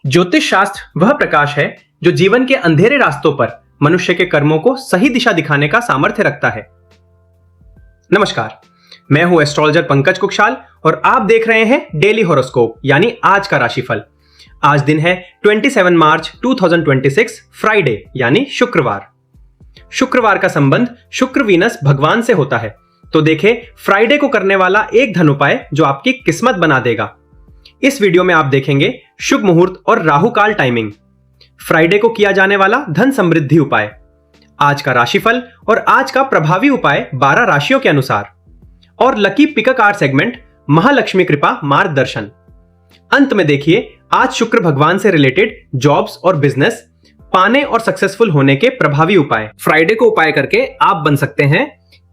ज्योतिष शास्त्र वह प्रकाश है जो जीवन के अंधेरे रास्तों पर मनुष्य के कर्मों को सही दिशा दिखाने का सामर्थ्य रखता है। नमस्कार, मैं हूं एस्ट्रोलॉजर पंकज कुक्षाल और आप देख रहे हैं डेली हॉरोस्कोप यानी आज का राशिफल। आज दिन है 27 मार्च 2026 फ्राइडे यानी शुक्रवार। शुक्रवार का संबंध शुक्र वीनस भगवान से होता है, तो देखें फ्राइडे को करने वाला एक धन उपाय जो आपकी किस्मत बना देगा। इस वीडियो में आप देखेंगे शुभ मुहूर्त और राहु काल टाइमिंग, फ्राइडे को किया जाने वाला धन समृद्धि उपाय, आज का राशिफल और आज का प्रभावी उपाय 12 राशियों के अनुसार, और lucky pick or segment Mahalakshmi कृपा मार्गदर्शन। अंत में देखिए आज शुक्र भगवान से रिलेटेड जॉब्स और बिजनेस पाने और सक्सेसफुल होने के प्रभावी उपाय। फ्राइडे को उपाय करके आप बन सकते हैं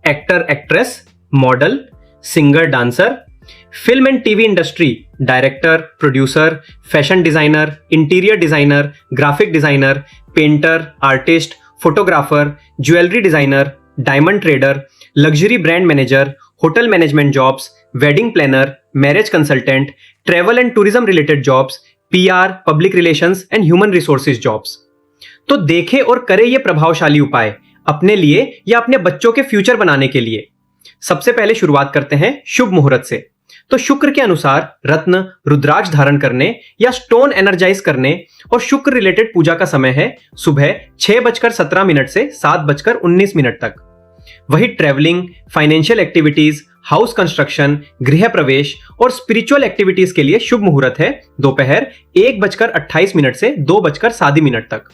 actor, actress, model, singer, dancer, film and TV industry, director, producer, fashion designer, interior designer, graphic designer, painter, artist, photographer, jewellery designer, diamond trader, luxury brand manager, hotel management jobs, wedding planner, marriage consultant, travel and tourism related jobs, PR, public relations and human resources jobs. तो देखें और करें ये प्रभावशाली उपाय अपने लिए या अपने बच्चों के फ्यूचर बनाने के लिए। सबसे पहले शुरुआत करते हैं शुभ मुहूर्त से। तो शुक्र के अनुसार रत्न, रुद्राक्ष धारण करने या स्टोन एनर्जाइज करने और शुक्र रिलेटेड पूजा का समय है सुबह 6:17 से 7:19 तक। वही travelling, financial activities, house construction, गृह प्रवेश और स्पिरिचुअल एक्टिविटीज के लिए शुभ मुहूर्त है दोपहर 1:28 से 2:07 तक।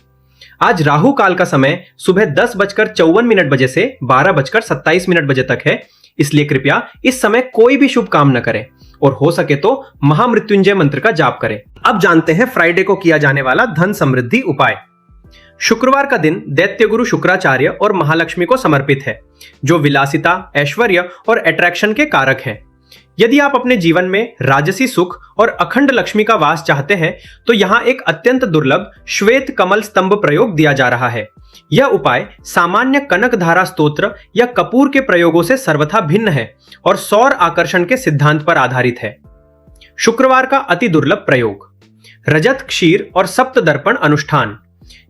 आज राहु काल का समय सुबह 10:54 बजे से 12:27 बजे तक है, इसलिए कृपया इस समय कोई भी शुभ काम न करें और हो सके तो महामृत्युंजय मंत्र का जाप करें। अब जानते हैं फ्राइडे को किया जाने वाला धन समृद्धि उपाय। शुक्रवार का दिन दैत्य गुरु शुक्राचार्य और महालक्ष्मी को समर्पित है, जो विलासिता, ऐश्वर्य और अट्रैक्शन के कारक हैं। यदि आप अपने जीवन में राजसी सुख और अखंड लक्ष्मी का वास चाहते हैं तो यहाँ एक अत्यंत दुर्लभ श्वेत कमल स्तंभ प्रयोग दिया जा रहा है। यह उपाय सामान्य कनक धारा स्तोत्र या कपूर के प्रयोगों से सर्वथा भिन्न है और सौर आकर्षण के सिद्धांत पर आधारित है। शुक्रवार का अति दुर्लभ प्रयोग, रजत क्षीर और सप्त दर्पण अनुष्ठान।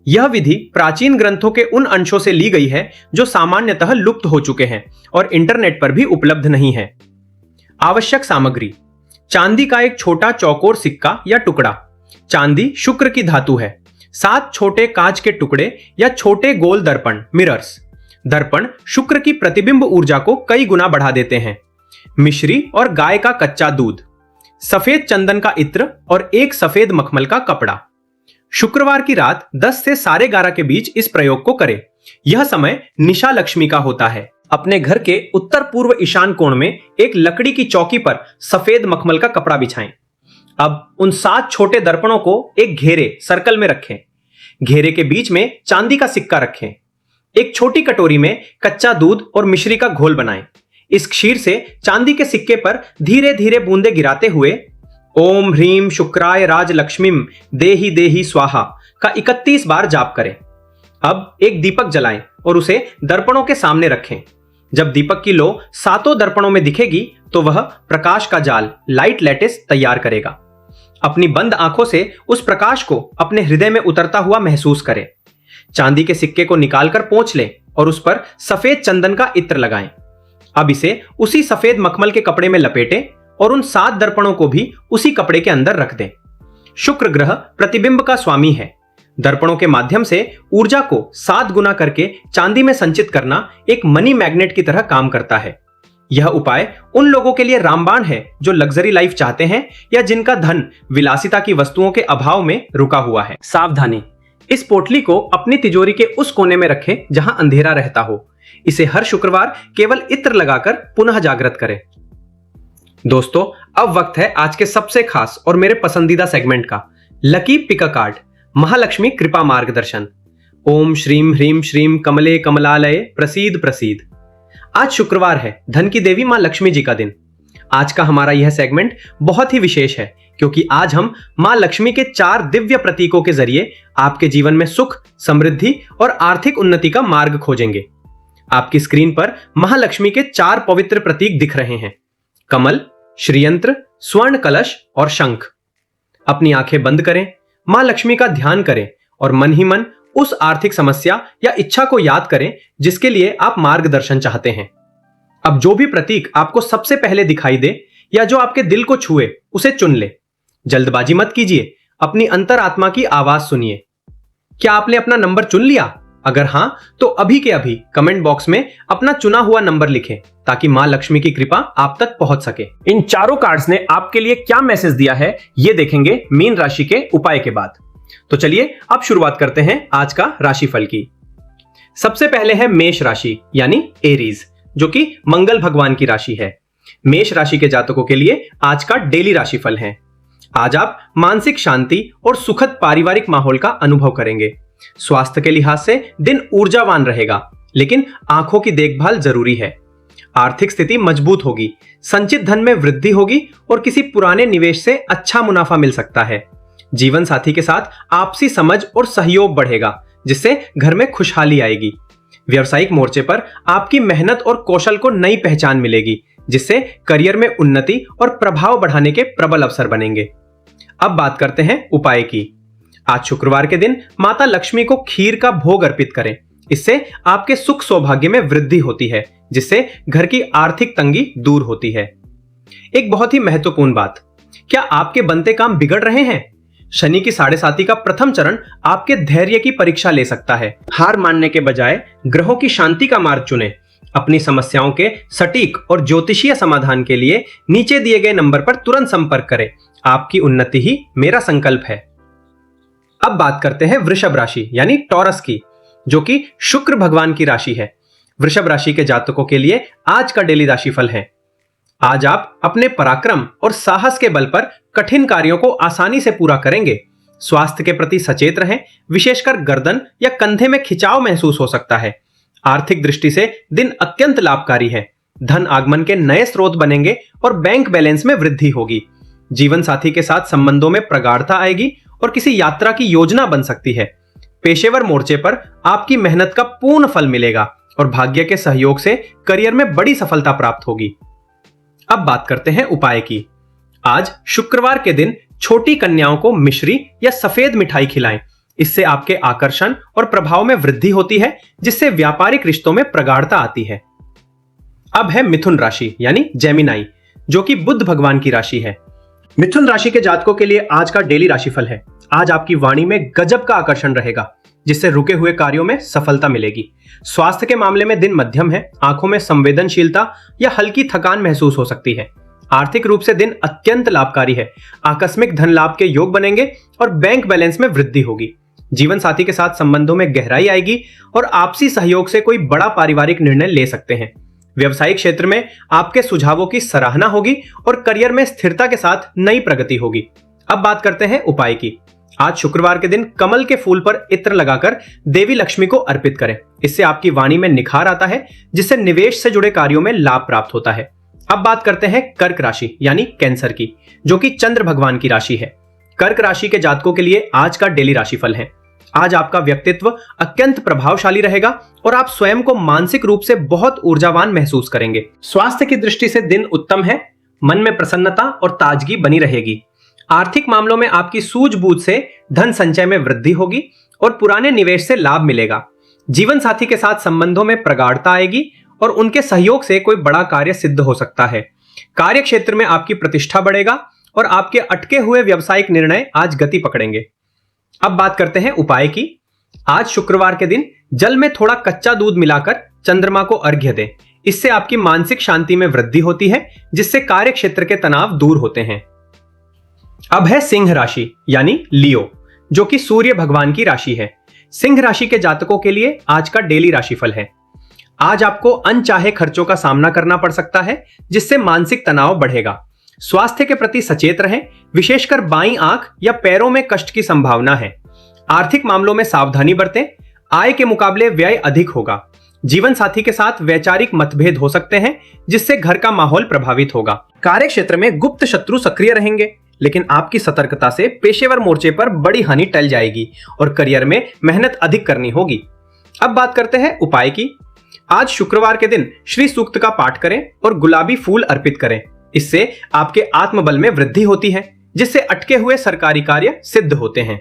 यह विधि प्राचीन ग्रंथों के उन अंशों से ली गई है जो सामान्यतः लुप्त हो चुके हैं और इंटरनेट पर भी उपलब्ध नहीं है। आवश्यक सामग्री, चांदी का एक छोटा चौकोर सिक्का या टुकड़ा। चांदी शुक्र की धातु है। 7 छोटे कांच के टुकड़े या छोटे गोल दर्पण, मिरर्स। दर्पण शुक्र की प्रतिबिंब ऊर्जा को कई गुना बढ़ा देते हैं। मिश्री और गाय का कच्चा दूध, सफेद चंदन का इत्र और एक सफेद मखमल का कपड़ा। शुक्रवार की रात 10 से 11:30 के बीच इस प्रयोग को करें। यह समय निशा लक्ष्मी का होता है। अपने घर के उत्तर पूर्व ईशान कोण में एक लकड़ी की चौकी पर सफेद मखमल का कपड़ा बिछाएं। अब उन 7 छोटे दर्पणों को एक घेरे सर्कल में रखें। घेरे के बीच में चांदी का सिक्का रखें। एक छोटी कटोरी में कच्चा दूध और मिश्री का घोल बनाएं। इस क्षीर से चांदी के सिक्के पर धीरे धीरे बूंदे गिराते हुए ओम ह्रीम शुक्राय राज लक्ष्मीम देहि देहि स्वाहा का 31 बार जाप करें। अब एक दीपक जलाएं और उसे दर्पणों के सामने रखें। जब दीपक की लो 7 दर्पणों में दिखेगी तो वह प्रकाश का जाल, लाइट लैटिस तैयार करेगा। अपनी बंद आंखों से उस प्रकाश को अपने हृदय में उतरता हुआ महसूस करें। चांदी के सिक्के को निकालकर पोंछ लें और उस पर सफेद चंदन का इत्र लगाएं। अब इसे उसी सफेद मखमल के कपड़े में लपेटें और उन 7 दर्पणों को भी उसी कपड़े के अंदर रख दें। शुक्र ग्रह प्रतिबिंब का स्वामी है। दर्पणों के माध्यम से ऊर्जा को 7 गुना करके चांदी में संचित करना एक मनी मैग्नेट की तरह काम करता है। यह उपाय उन लोगों के लिए रामबाण है जो लग्जरी लाइफ चाहते हैं या जिनका धन विलासिता की वस्तुओं के अभाव में रुका हुआ है। सावधानी, इस पोटली को अपनी तिजोरी के उस कोने में रखें जहां अंधेरा रहता हो। इसे हर शुक्रवार केवल इत्र लगाकर पुनः जागृत करें। दोस्तों, अब वक्त है आज के सबसे खास और मेरे पसंदीदा सेगमेंट का, लकी पिक कार्ड महालक्ष्मी कृपा मार्गदर्शन। ओम श्रीम ह्रीम श्रीम कमले कमलालय प्रसीद प्रसीद। आज शुक्रवार है, धन की देवी मां लक्ष्मी जी का दिन। आज का हमारा यह सेगमेंट बहुत ही विशेष है क्योंकि आज हम मां लक्ष्मी के 4 दिव्य प्रतीकों के जरिए आपके जीवन में सुख, समृद्धि और आर्थिक उन्नति का मार्ग खोजेंगे। आपकी स्क्रीन पर महालक्ष्मी के 4 पवित्र प्रतीक दिख रहे हैं, कमल, श्रीयंत्र, स्वर्ण कलश और शंख। अपनी आंखें बंद करें, मां लक्ष्मी का ध्यान करें और मन ही मन उस आर्थिक समस्या या इच्छा को याद करें जिसके लिए आप मार्गदर्शन चाहते हैं। अब जो भी प्रतीक आपको सबसे पहले दिखाई दे या जो आपके दिल को छुए उसे चुन ले। जल्दबाजी मत कीजिए, अपनी अंतरात्मा की आवाज सुनिए। क्या आपने अपना नंबर चुन लिया? अगर हां तो अभी के अभी कमेंट बॉक्स में अपना चुना हुआ नंबर लिखें ताकि मां लक्ष्मी की कृपा आप तक पहुंच सके। इन चारों कार्ड्स ने आपके लिए क्या मैसेज दिया है ये देखेंगे मीन राशि के उपाय के बाद। तो चलिए अब शुरुआत करते हैं आज का राशिफल की। सबसे पहले है मेष राशि यानी एरीज, जो कि मंगल भगवान की राशि है। मेष राशि के जातकों के लिए आज का डेली राशिफल है। आज आप मानसिक शांति और सुखद पारिवारिक माहौल का अनुभव करेंगे। स्वास्थ्य के लिहाज से दिन ऊर्जावान रहेगा, लेकिन आंखों की देखभाल जरूरी है। आर्थिक स्थिति मजबूत होगी, संचित धन में वृद्धि होगी और किसी पुराने निवेश से अच्छा मुनाफा मिल सकता है। जीवन साथी के साथ आपसी समझ और सहयोग बढ़ेगा, जिससे घर में खुशहाली आएगी। व्यवसायिक मोर्चे पर आपकी मेहनत और कौशल को नई पहचान मिलेगी, जिससे करियर में उन्नति और प्रभाव बढ़ाने के प्रबल अवसर बनेंगे। अब बात करते हैं उपाय की। आज शुक्रवार के दिन माता लक्ष्मी को खीर का भोग अर्पित करें। इससे आपके सुख सौभाग्य में वृद्धि होती है, जिससे घर की आर्थिक तंगी दूर होती है। एक बहुत ही महत्वपूर्ण बात, क्या आपके बनते काम बिगड़ रहे हैं? शनि की 7.5 का प्रथम चरण आपके धैर्य की परीक्षा ले सकता है। हार मानने के बजाय ग्रहों की शांति का मार्ग चुनें। अपनी समस्याओं के सटीक और ज्योतिषीय समाधान के लिए नीचे दिए गए नंबर पर तुरंत संपर्क करें। आपकी उन्नति ही मेरा संकल्प है। अब बात करते हैं वृषभ राशि यानी टॉरस की, जो कि शुक्र भगवान की राशि है। वृषभ राशि के जातकों के लिए आज का डेली राशिफल है। आज आप अपने पराक्रम और साहस के बल पर कठिन कार्यों को आसानी से पूरा करेंगे। स्वास्थ्य के प्रति सचेत रहें, विशेषकर गर्दन या कंधे में खिंचाव महसूस हो सकता है। आर्थिक दृष्टि से दिन अत्यंत लाभकारी है। धन आगमन के नए स्रोत बनेंगे और बैंक बैलेंस में वृद्धि होगी। जीवन साथी के साथ संबंधों में प्रगाढ़ता आएगी और किसी यात्रा की योजना बन सकती है। पेशेवर मोर्चे पर आपकी मेहनत का पूर्ण फल मिलेगा और भाग्य के सहयोग से करियर में बड़ी सफलता प्राप्त होगी। अब बात करते हैं उपाय की। आज शुक्रवार के दिन छोटी कन्याओं को मिश्री या सफेद मिठाई खिलाएं। इससे आपके आकर्षण और प्रभाव में वृद्धि होती है, जिससे व्यापारिक रिश्तों में प्रगाढ़ता आती है। अब है मिथुन राशि यानी जेमिनाई, जो कि बुध भगवान की राशि है। मिथुन राशि के जातकों के लिए आज का डेली राशिफल है। आज आपकी वाणी में गजब का आकर्षण रहेगा, जिससे रुके हुए कार्यों में सफलता मिलेगी। स्वास्थ्य के मामले में दिन मध्यम है। आंखों में संवेदनशीलता या हल्की थकान महसूस हो सकती है। आर्थिक रूप से दिन अत्यंत लाभकारी है। आकस्मिक धन लाभ के योग बनेंगे और बैंक बैलेंस में वृद्धि होगी। जीवन साथी के साथ संबंधों में गहराई आएगी और आपसी सहयोग से कोई बड़ा पारिवारिक निर्णय ले सकते हैं। व्यवसायिक क्षेत्र में आपके सुझावों की सराहना होगी और करियर में स्थिरता के साथ नई प्रगति होगी। अब बात करते हैं उपाय की। आज शुक्रवार के दिन कमल के फूल पर इत्र लगाकर देवी लक्ष्मी को अर्पित करें। इससे आपकी वाणी में निखार आता है, जिससे निवेश से जुड़े कार्यों में लाभ प्राप्त होता है। अब बात करते हैं कर्क राशि यानी कैंसर की, जो कि चंद्र भगवान की राशि है। कर्क राशि के जातकों के लिए आज का डेली राशिफल है। आज आपका व्यक्तित्व अत्यंत प्रभावशाली रहेगा और आप स्वयं को मानसिक रूप से बहुत ऊर्जावान महसूस करेंगे। स्वास्थ्य की दृष्टि से दिन उत्तम है। मन में प्रसन्नता और ताजगी बनी रहेगी। आर्थिक मामलों में आपकी सूझबूझ से धन संचय में वृद्धि होगी और पुराने निवेश से लाभ मिलेगा। जीवन साथी के साथ संबंधों में प्रगाढ़ता आएगी और उनके सहयोग से कोई बड़ा कार्य सिद्ध हो सकता है। कार्य क्षेत्र में आपकी प्रतिष्ठा बढ़ेगा और आपके अटके हुए व्यावसायिक निर्णय आज गति पकड़ेंगे। अब बात करते हैं उपाय की। आज शुक्रवार के दिन जल में थोड़ा कच्चा दूध मिलाकर चंद्रमा को अर्घ्य दें। इससे आपकी मानसिक शांति में वृद्धि होती है, जिससे कार्य क्षेत्र के तनाव दूर होते हैं। अब है सिंह राशि यानी लियो, जो कि सूर्य भगवान की राशि है। सिंह राशि के जातकों के लिए आज का डेली राशिफल है। आज आपको अनचाहे खर्चों का सामना करना पड़ सकता है, जिससे मानसिक तनाव बढ़ेगा। स्वास्थ्य के प्रति सचेत रहें, विशेषकर बाईं आंख या पैरों में कष्ट की संभावना है। आर्थिक मामलों में सावधानी बरतें। आय के मुकाबले व्यय अधिक होगा। जीवन साथी के साथ वैचारिक मतभेद हो सकते हैं, जिससे घर का माहौल प्रभावित होगा। कार्य क्षेत्र में गुप्त शत्रु सक्रिय रहेंगे, लेकिन आपकी सतर्कता से पेशेवर मोर्चे पर बड़ी हानि टल जाएगी और करियर में मेहनत अधिक करनी होगी। अब बात करते हैं उपाय की। आज शुक्रवार के दिन श्री सूक्त का पाठ करें और गुलाबी फूल अर्पित करें। इससे आपके आत्मबल में वृद्धि होती है, जिससे अटके हुए सरकारी कार्य सिद्ध होते हैं।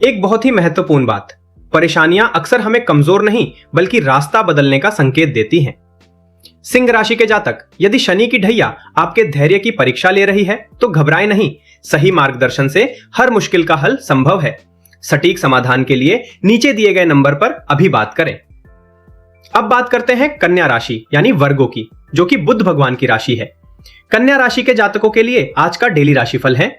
एक बहुत ही महत्वपूर्ण बात, परेशानियां अक्सर हमें कमजोर नहीं बल्कि रास्ता बदलने का संकेत देती हैं। सिंह राशि के जातक, यदि शनि की ढैया आपके धैर्य की परीक्षा ले रही है तो घबराएं नहीं। सही मार्गदर्शन से हर मुश्किल का हल संभव है। सटीक समाधान के लिए नीचे दिए गए नंबर पर अभी बात करें। अब बात करते हैं कन्या राशि यानी वर्गो की, जो कि बुध भगवान की राशि है। कन्या राशि के जातकों के लिए आज का डेली राशिफल है।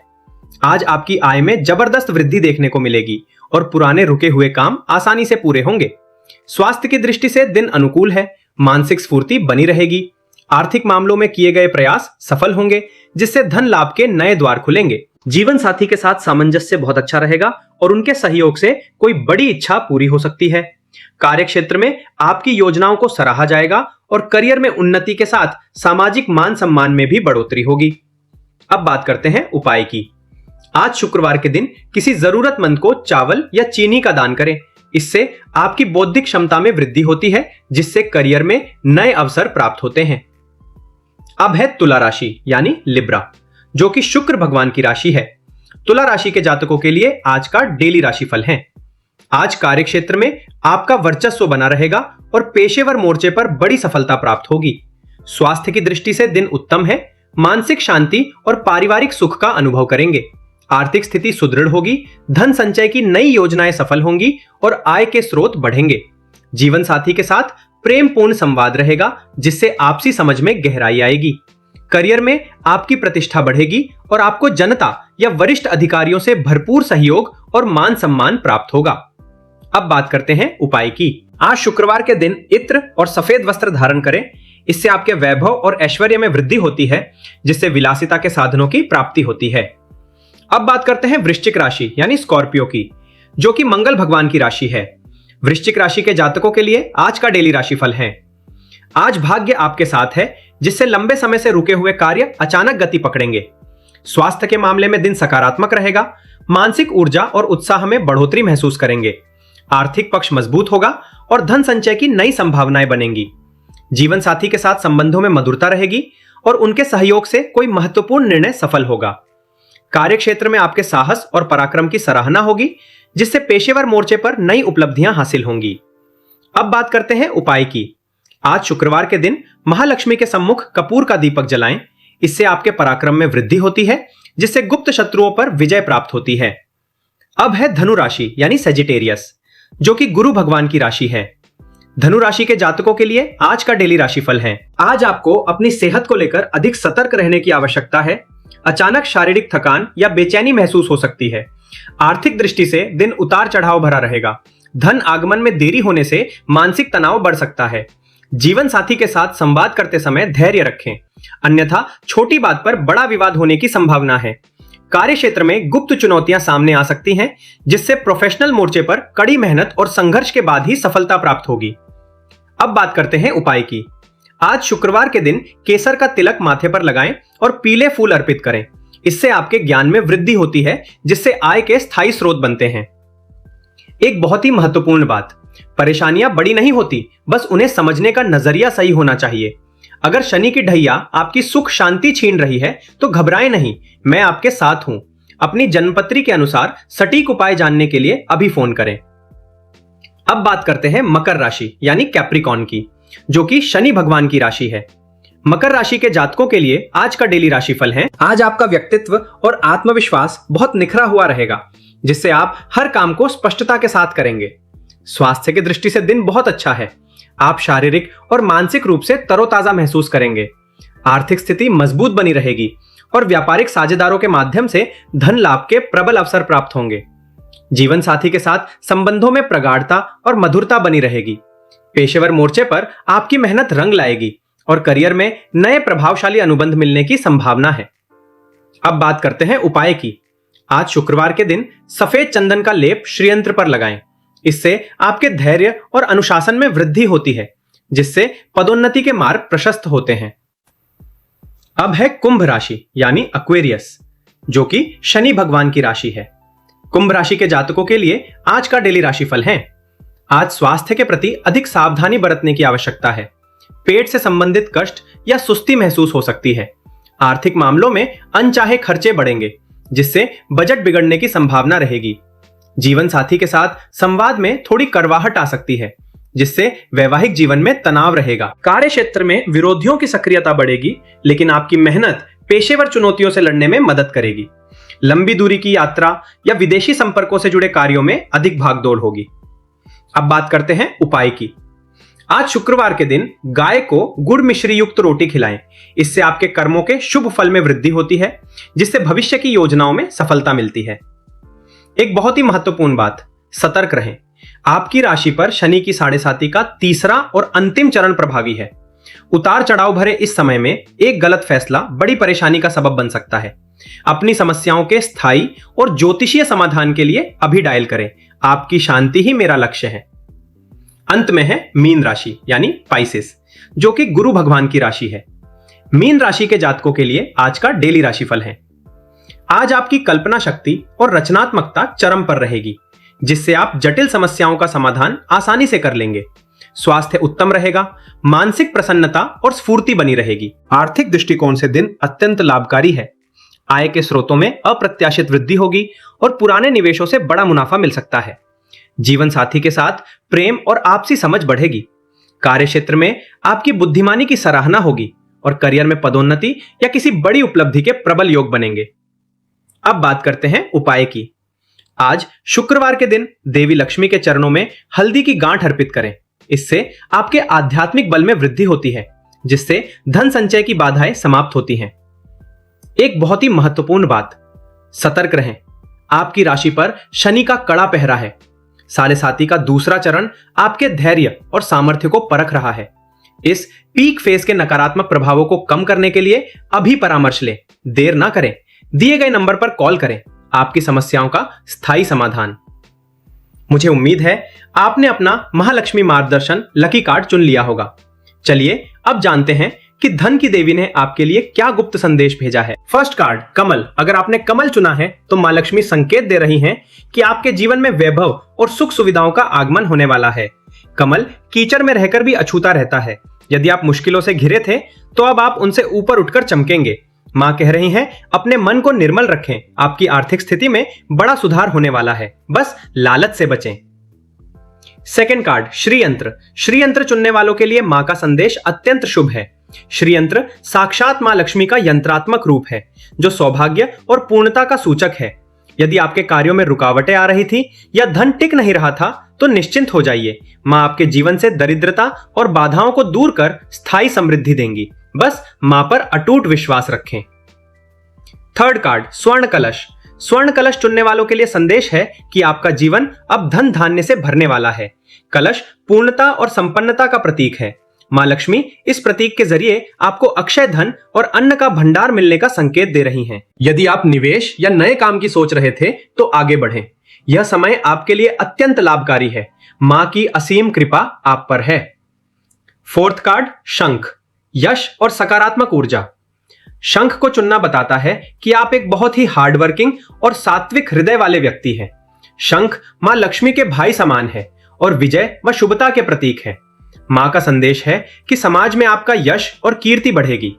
आज आपकी आय में जबरदस्त वृद्धि देखने को मिलेगी और पुराने रुके हुए काम आसानी से पूरे होंगे। स्वास्थ्य की दृष्टि से दिन अनुकूल है। मानसिक स्फूर्ति बनी रहेगी। आर्थिक मामलों में किए गए प्रयास सफल होंगे, जिससे धन लाभ के नए द्वार खुलेंगे। जीवन साथी के साथ सामंजस्य बहुत अच्छा रहेगा और उनके सहयोग से कोई बड़ी इच्छा पूरी हो सकती है। कार्य क्षेत्र में आपकी योजनाओं को सराहा जाएगा और करियर में उन्नति के साथ सामाजिक मान सम्मान में भी बढ़ोतरी होगी। अब बात करते हैं उपाय की। आज शुक्रवार के दिन किसी जरूरतमंद को चावल या चीनी का दान करें। इससे आपकी बौद्धिक क्षमता में वृद्धि होती है, जिससे करियर में नए अवसर प्राप्त होते हैं। अब है तुला राशि यानी लिब्रा, जो कि शुक्र भगवान की राशि है। तुला राशि के जातकों के लिए आज का डेली राशिफल है। आज कार्य क्षेत्र में आपका वर्चस्व बना रहेगा और पेशेवर मोर्चे पर बड़ी सफलता प्राप्त होगी। स्वास्थ्य की दृष्टि से दिन उत्तम है। मानसिक शांति और पारिवारिक सुख का अनुभव करेंगे। आर्थिक स्थिति सुदृढ़ होगी। धन संचय की नई योजनाएं सफल होंगी और आय के स्रोत बढ़ेंगे। जीवन साथी के साथ प्रेमपूर्ण संवाद रहेगा, जिससे आपसी समझ में गहराई आएगी। करियर में आपकी प्रतिष्ठा बढ़ेगी और आपको जनता या वरिष्ठ अधिकारियों से भरपूर सहयोग और मान सम्मान प्राप्त होगा। अब बात करते हैं उपाय की। आज शुक्रवार के दिन इत्र और सफेद वस्त्र धारण करें। इससे आपके वैभव और ऐश्वर्य में वृद्धि होती है, जिससे विलासिता के साधनों की प्राप्ति होती है। अब बात करते हैं वृश्चिक राशि यानी स्कॉर्पियो की, जो कि मंगल भगवान की राशि है। वृश्चिक राशि के जातकों के लिए आज का डेली राशिफल है। आज भाग्य आपके साथ है, जिससे लंबे समय से रुके हुए कार्य अचानक गति पकड़ेंगे। स्वास्थ्य के मामले में दिन सकारात्मक रहेगा। मानसिक ऊर्जा और उत्साह में बढ़ोतरी महसूस करेंगे। आर्थिक पक्ष मजबूत होगा और धन संचय की नई संभावनाएं बनेंगी। जीवन साथी के साथ संबंधों में मधुरता रहेगी और उनके सहयोग से कोई महत्वपूर्ण निर्णय सफल होगा। कार्य क्षेत्र में आपके साहस और पराक्रम की सराहना होगी, जिससे पेशेवर मोर्चे पर नई उपलब्धियां हासिल होंगी। अब बात करते हैं उपाय की। आज शुक्रवार के दिन महालक्ष्मी के सम्मुख कपूर का दीपक जलाएं। इससे आपके पराक्रम में वृद्धि होती है, जिससे गुप्त शत्रुओं पर विजय प्राप्त होती है। अब है धनु राशि यानी सेजिटेरियस, जो कि गुरु भगवान की राशि है। धनु राशि के जातकों के लिए आज का डेली राशिफल है। आज आपको अपनी सेहत को लेकर अधिक सतर्क रहने की आवश्यकता है। अचानक शारीरिक थकान या बेचैनी महसूस हो सकती है। आर्थिक दृष्टि से दिन उतार चढ़ाव भरा रहेगा। धन आगमन में देरी होने से मानसिक तनाव बढ़ सकता है। जीवन साथी के साथ संवाद करते समय धैर्य रखें, अन्यथा छोटी बात पर बड़ा विवाद होने की संभावना है। कार्य क्षेत्र में गुप्त चुनौतियां सामने आ सकती हैं, जिससे प्रोफेशनल मोर्चे पर कड़ी मेहनत और संघर्ष के बाद ही सफलता प्राप्त होगी। अब बात करते हैं उपाय की। आज शुक्रवार के दिन केसर का तिलक माथे पर लगाएं और पीले फूल अर्पित करें। इससे आपके ज्ञान में वृद्धि होती है, जिससे आय के स्थायी स्रोत बनते हैं। एक बहुत ही महत्वपूर्ण बात, परेशानियां बड़ी नहीं होती, बस उन्हें समझने का नजरिया सही होना चाहिए। अगर शनि की ढैया आपकी सुख शांति छीन रही है तो घबराएं नहीं, मैं आपके साथ हूं। अपनी जन्मपत्री के अनुसार सटीक उपाय जानने के लिए अभी फोन करें। अब बात करते हैं मकर राशि यानी कैप्रिकॉर्न की, जो कि शनि भगवान की राशि है। मकर राशि के जातकों के लिए आज का डेली राशिफल है। आज आपका व्यक्तित्व और आत्मविश्वास बहुत निखरा हुआ रहेगा, जिससे आप हर काम को स्पष्टता के साथ करेंगे। स्वास्थ्य की दृष्टि से दिन बहुत अच्छा है। आप शारीरिक और मानसिक रूप से तरोताजा महसूस करेंगे। आर्थिक स्थिति मजबूत बनी रहेगी और व्यापारिक साझेदारों के माध्यम से धन लाभ के प्रबल अवसर प्राप्त होंगे। जीवन साथी के साथ संबंधों में प्रगाढ़ता और मधुरता बनी रहेगी। पेशेवर मोर्चे पर आपकी मेहनत रंग लाएगी और करियर में नए प्रभावशाली अनुबंध मिलने की संभावना है। अब बात करते हैं उपाय की। आज शुक्रवार के दिन सफेद चंदन का लेप श्रीयंत्र पर लगाएं। इससे आपके धैर्य और अनुशासन में वृद्धि होती है, जिससे पदोन्नति के मार्ग प्रशस्त होते हैं। अब है कुंभ राशि यानी एक्वेरियस, जो कि शनि भगवान की राशि है। कुंभ राशि के जातकों के लिए आज का डेली राशिफल है। आज स्वास्थ्य के प्रति अधिक सावधानी बरतने की आवश्यकता है। पेट से संबंधित कष्ट या सुस्ती महसूस हो सकती है। आर्थिक मामलों में अनचाहे खर्चे बढ़ेंगे, जिससे बजट बिगड़ने की संभावना रहेगी। जीवन साथी के साथ संवाद में थोड़ी कड़वाहट आ सकती है, जिससे वैवाहिक जीवन में तनाव रहेगा। कार्य क्षेत्र में विरोधियों की सक्रियता बढ़ेगी, लेकिन आपकी मेहनत पेशेवर चुनौतियों से लड़ने में मदद करेगी। लंबी दूरी की यात्रा या विदेशी संपर्कों से जुड़े कार्यों में अधिक भागदौड़ होगी। अब बात करते हैं उपाय की। आज शुक्रवार के दिन गाय को गुड़ मिश्री युक्त रोटी खिलाएं। इससे आपके कर्मों के शुभ फल में वृद्धि होती है, जिससे भविष्य की योजनाओं में सफलता मिलती है। एक बहुत ही महत्वपूर्ण बात, सतर्क रहें। आपकी राशि पर शनि की साढ़े साती का तीसरा और अंतिम चरण प्रभावी है। उतार चढ़ाव भरे इस समय में एक गलत फैसला बड़ी परेशानी का सबब बन सकता है। अपनी समस्याओं के स्थायी और ज्योतिषीय समाधान के लिए अभी डायल करें। आपकी शांति ही मेरा लक्ष्य है। अंत में है मीन राशि यानी पाइसेस, जो कि गुरु भगवान की राशि है। मीन राशि के जातकों के लिए आज का डेली राशिफल है। आज आपकी कल्पना शक्ति और रचनात्मकता चरम पर रहेगी, जिससे आप जटिल समस्याओं का समाधान आसानी से कर लेंगे। स्वास्थ्य उत्तम रहेगा, मानसिक प्रसन्नता और स्फूर्ति बनी रहेगी। आर्थिक दृष्टिकोण से दिन अत्यंत लाभकारी है। आय के स्रोतों में अप्रत्याशित वृद्धि होगी और पुराने निवेशों से बड़ा मुनाफा मिल सकता है। जीवन साथी के साथ प्रेम और आपसी समझ बढ़ेगी। कार्य क्षेत्र में आपकी बुद्धिमानी की सराहना होगी और करियर में पदोन्नति या किसी बड़ी उपलब्धि के प्रबल योग बनेंगे। अब बात करते हैं उपाय की। आज शुक्रवार के दिन देवी लक्ष्मी के चरणों में हल्दी की गांठ अर्पित करें। इससे आपके आध्यात्मिक बल में वृद्धि होती है, जिससे धन संचय की बाधाएं समाप्त होती हैं। एक बहुत ही महत्वपूर्ण बात, सतर्क रहें। आपकी राशि पर शनि का कड़ा पहरा है। साढ़े साती का दूसरा चरण आपके धैर्य और सामर्थ्य को परख रहा है। इस पीक फेज के नकारात्मक प्रभावों को कम करने के लिए अभी परामर्श लें। देर ना करें, दिए गए नंबर पर कॉल करें। आपकी समस्याओं का स्थायी समाधान। मुझे उम्मीद है आपने अपना महालक्ष्मी मार्गदर्शन लकी कार्ड चुन लिया होगा। चलिए अब जानते हैं कि धन की देवी ने आपके लिए क्या गुप्त संदेश भेजा है। फर्स्ट कार्ड कमल। अगर आपने कमल चुना है तो मां लक्ष्मी संकेत दे रही हैं कि आपके जीवन में वैभव और सुख सुविधाओं का आगमन होने वाला है। कमल कीचड़ में रहकर भी अछूता रहता है। यदि आप मुश्किलों से घिरे थे तो अब आप उनसे ऊपर उठकर चमकेंगे। मां कह रही हैं अपने मन को निर्मल रखें। आपकी आर्थिक स्थिति में बड़ा सुधार होने वाला है, बस लालच से बचें। Second card श्रीयंत्र। श्रीयंत्र चुनने वालों के लिए मां का संदेश अत्यंत शुभ है। श्रीयंत्र साक्षात मां लक्ष्मी का यंत्रात्मक रूप है, जो सौभाग्य और पूर्णता का सूचक है। यदि आपके कार्यों में रुकावटें आ रही थी या धन टिक नहीं रहा था तो निश्चिंत हो जाइए। मां आपके जीवन से दरिद्रता और बाधाओं को दूर कर स्थायी समृद्धि देंगी। बस मां पर अटूट विश्वास रखें। थर्ड कार्ड स्वर्ण कलश। स्वर्ण कलश चुनने वालों के लिए संदेश है कि आपका जीवन अब धन धान्य से भरने वाला है। कलश पूर्णता और संपन्नता का प्रतीक है। मां लक्ष्मी इस प्रतीक के जरिए आपको अक्षय धन और अन्न का भंडार मिलने का संकेत दे रही हैं। यदि आप निवेश या नए काम की सोच रहे थे तो आगे बढ़ें। यह समय आपके लिए अत्यंत लाभकारी है। मां की असीम कृपा आप पर है। फोर्थ कार्ड शंख। यश और सकारात्मक ऊर्जा। शंख को चुनना बताता है कि आप एक बहुत ही हार्डवर्किंग और सात्विक हृदय वाले व्यक्ति हैं। शंख मां लक्ष्मी के भाई समान है और विजय व शुभता के प्रतीक है। मां का संदेश है कि समाज में आपका यश और कीर्ति बढ़ेगी।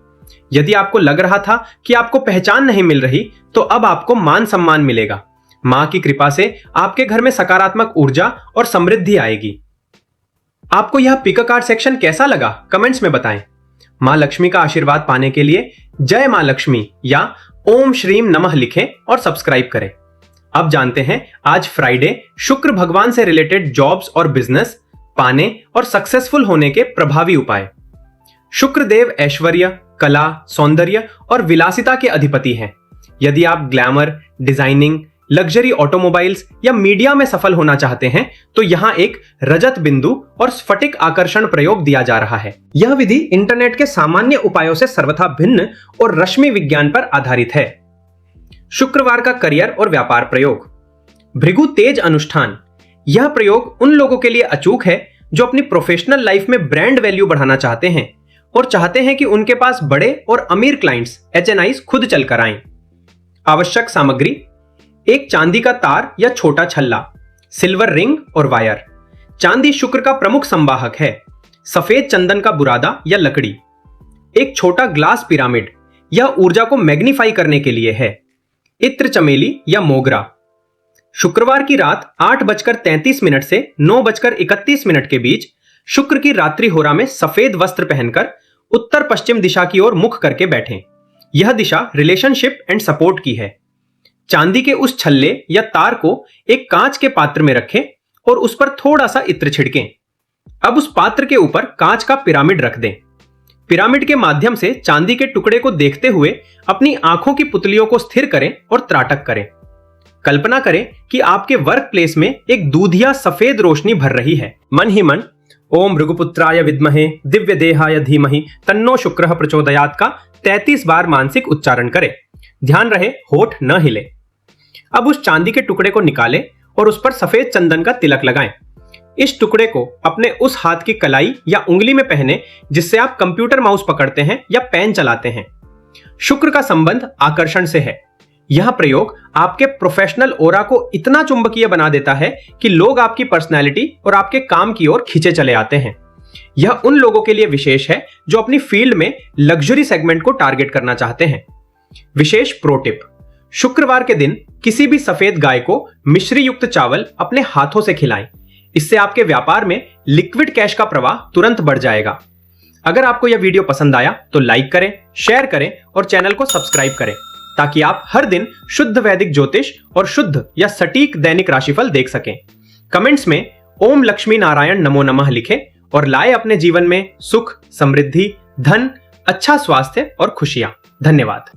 यदि आपको लग रहा था कि आपको पहचान नहीं मिल रही तो अब आपको मान सम्मान मिलेगा। मां की कृपा से आपके घर में सकारात्मक ऊर्जा और समृद्धि आएगी। आपको यह पिक कार्ड सेक्शन कैसा लगा, कमेंट्स में बताएं। मां लक्ष्मी का आशीर्वाद पाने के लिए जय मां लक्ष्मी या ओम श्रीम नमः लिखें और सब्सक्राइब करें। अब जानते हैं आज फ्राइडे शुक्र भगवान से रिलेटेड जॉब्स और बिजनेस पाने और सक्सेसफुल होने के प्रभावी उपाय। शुक्र देव ऐश्वर्य, कला, सौंदर्य और विलासिता के अधिपति हैं। यदि आप ग्लैमर, डिजाइनिंग, लग्जरी ऑटोमोबाइल्स या मीडिया में सफल होना चाहते हैं तो यहां एक रजत बिंदु और स्फटिक आकर्षण प्रयोग दिया जा रहा है। यह विधि इंटरनेट के सामान्य उपायों से सर्वथा भिन्न और रश्मि विज्ञान पर आधारित है। शुक्रवार का करियर और व्यापार प्रयोग। भृगु तेज अनुष्ठान। यह प्रयोग उन लोगों के लिए अचूक है जो अपनी प्रोफेशनल लाइफ में ब्रांड वैल्यू बढ़ाना चाहते हैं और चाहते हैं कि उनके पास बड़े और अमीर क्लाइंट्स HNIs खुद चलकर आएं। आवश्यक सामग्री: एक चांदी का तार या छोटा छल्ला, सिल्वर रिंग और वायर। चांदी शुक्र का प्रमुख संवाहक है। सफेद चंदन का बुरादा या लकड़ी। एक छोटा ग्लास पिरामिड, यह ऊर्जा को मैग्नीफाई करने के लिए है। इत्र चमेली या मोगरा। शुक्रवार की रात 8:33 से 9:31 के बीच शुक्र की रात्रि होरा में सफेद वस्त्र पहनकर उत्तर पश्चिम दिशा की ओर मुख करके बैठें। यह दिशा रिलेशनशिप एंड सपोर्ट की है। चांदी के उस छल्ले या तार को एक कांच के पात्र में रखें और उस पर थोड़ा सा इत्र छिड़कें। अब उस पात्र के ऊपर कांच का पिरामिड रख दें। पिरामिड के माध्यम से चांदी के टुकड़े को देखते हुए अपनी आंखों की पुतलियों को स्थिर करें और त्राटक करें। कल्पना करें कि आपके वर्क प्लेस में एक दूधिया सफेद रोशनी भर रही है। मन ही मन ओम भृगुपुत्राय विद्महे दिव्य देहाय धीमहि तन्नो शुक्रः प्रचोदयात् का 33 बार मानसिक उच्चारण करें। ध्यान रहे होठ न हिले। अब उस चांदी के टुकड़े को निकालें और उस पर सफेद चंदन का तिलक लगाएं। इस टुकड़े को अपने उस हाथ की कलाई या उंगली में पहने जिससे आप कंप्यूटर माउस पकड़ते हैं या पेन चलाते हैं। शुक्र का संबंध आकर्षण से है। यह प्रयोग आपके प्रोफेशनल ओरा को इतना चुंबकीय बना देता है कि लोग आपकी पर्सनैलिटी और आपके काम की ओर खींचे चले आते हैं। यह उन लोगों के लिए विशेष है जो अपनी फील्ड में लग्जरी सेगमेंट को टारगेट करना चाहते हैं। विशेष प्रो टिप, शुक्रवार के दिन किसी भी सफेद गाय को मिश्री युक्त चावल अपने हाथों से खिलाएं। इससे आपके व्यापार में लिक्विड कैश का प्रवाह तुरंत बढ़ जाएगा। अगर आपको यह वीडियो पसंद आया तो लाइक करें, शेयर करें और चैनल को सब्सक्राइब करें ताकि आप हर दिन शुद्ध वैदिक ज्योतिष और शुद्ध या सटीक दैनिक राशिफल देख सकें। कमेंट्स में ओम लक्ष्मी नारायण नमो नमः लिखें और लाए अपने जीवन में सुख, समृद्धि, धन, अच्छा स्वास्थ्य और खुशियां। धन्यवाद।